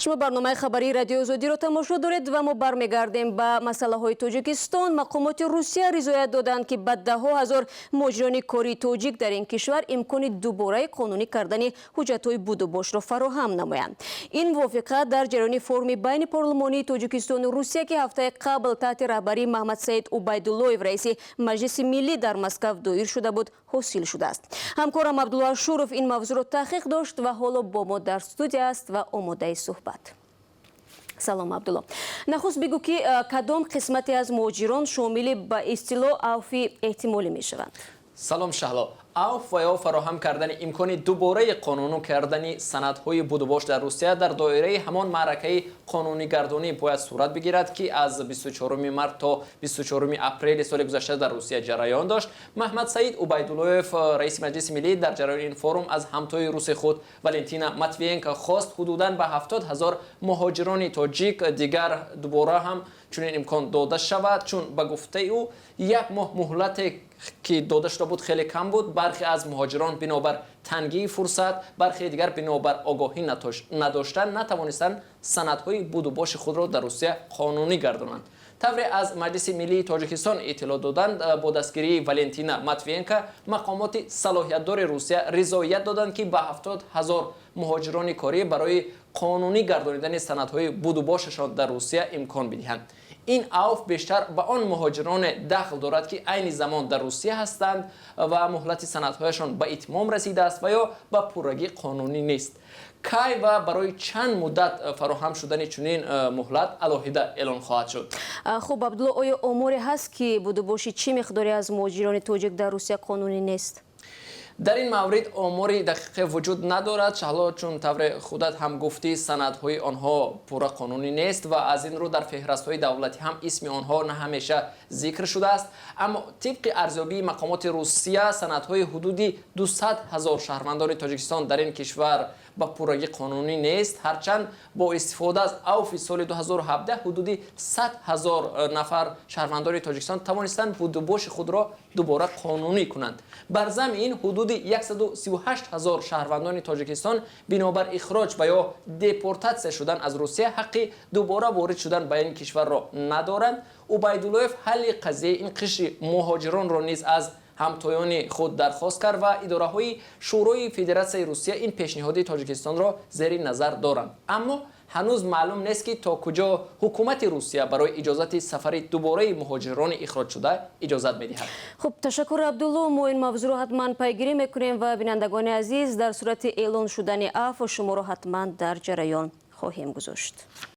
شما برنامه خبری رادیو آزادی را تماشا دارید و ما برمیگردیم به مسئله های تاجیکستان. مقامات روسیه رضایت دادند که به ده‌ها هزار مهاجران کاری تاجیک در این کشور امکان دوباره قانونی کردن حجت‌های بود و باش را فراهم نمایند. این موافقت در جریان فرم بین پارلمانی تاجیکستان و روسیه که هفته قبل تحت رهبری محمد سعید عبیدالله‌یف رئیس مجلس ملی در مسکو دایر شده بود حاصل شده است. همکارم عبدالله شورف این موضوع را تحقیق داشت و حالا با ما در استودیو است و آماده صحبت. سلام عبدالله. نخست بگو که کدام قسمتی از مهاجران شامل به اصطلاح عفو احتمالی می شوند؟ سلام شهلا. عفو و یا فراهم کردن امکان دوباره قانونی کردن سندهای بود و باش در روسیه در دایره همان معرکه قانونی گردانی باید صورت بگیرد که از 24 مارس تا 24 اپریل سال گذشته در روسیه جریان داشت. محمد سعید عبیدالله‌یف رئیس مجلس ملی در جریان این فروم از همتای روس خود والنتینا ماتویینکا خواست حدوداً به 70,000 مهاجران تاجیک دیگر دوباره هم چنین امکان داده شود، چون به گفته او یک ماه مهلت که داده شده بود خیلی کم بود. برخی از مهاجران بنابر تنگی فرصت، برخی دیگر بنابر آگاهی نداشتن نتوانستند سندهای بود و باش خود را در روسیه قانونی گردانند. طوری از مجلس ملی تاجیکستان اطلاع دادند با دستگیری والنتینا ماتویینکا مقامات صلاحیت‌دار روسیه رضایت دادند که به 70,000 مهاجران کاری برای قانونی گردانیدن سندهای بود و باششان در روسیه امکان بدهند. این عفو بیشتر به آن مهاجران دخل دارد که عین زمان در روسیه هستند و مهلت سندهایشان به اتمام رسیده است و یا به پورگی قانونی نیست. کی و برای چند مدت فراهم شدن چنین مهلت علاهیده اعلان خواهد شد؟ خب عبدالله، آیا آماری هست که بود و باشی چه مقداری از مهاجران تاجیک در روسیه قانونی نیست؟ در این مورد آماری دقیق وجود ندارد شهلا، چون طور خودت هم گفتی سندهای آنها پورا قانونی نیست و از این رو در فهرست‌های دولتی هم اسم آنها نه همیشه ذکر شده است. اما طبق ارزیابی مقامات روسیه سندهای حدودی 200,000 شهروندان تاجیکستان در این کشور با پورگی قانونی نیست، هرچند با استفاده از عفو سال 2017 حدودی 100,000 نفر شهروندان تاجیکستان توانستند بود و باش خود را دوباره قانونی کنند. بر ضمن این حدود 138,000 شهروندان تاجیکستان بنابر اخراج و یا دپورتاسیون شدن از روسیه حق دوباره وارد شدن به این کشور را ندارند. عبیدالله‌یف حل قضیه این قشر مهاجران را نیز از همتایان خود درخواست کرد و اداره‌های شورای فدراسیون روسیه این پیشنهاد تاجیکستان را زیر نظر دارند. اما هنوز معلوم نیست که تا کجا حکومت روسیه برای اجازت سفر دوباره مهاجران اخراج شده اجازت می‌دهد. خب تشکر عبدالله. ما این موضوع را حتما پیگیری میکنیم و بینندگان عزیز در صورت اعلان شدن عفو شما را حتما در جریان خواهیم گذاشت.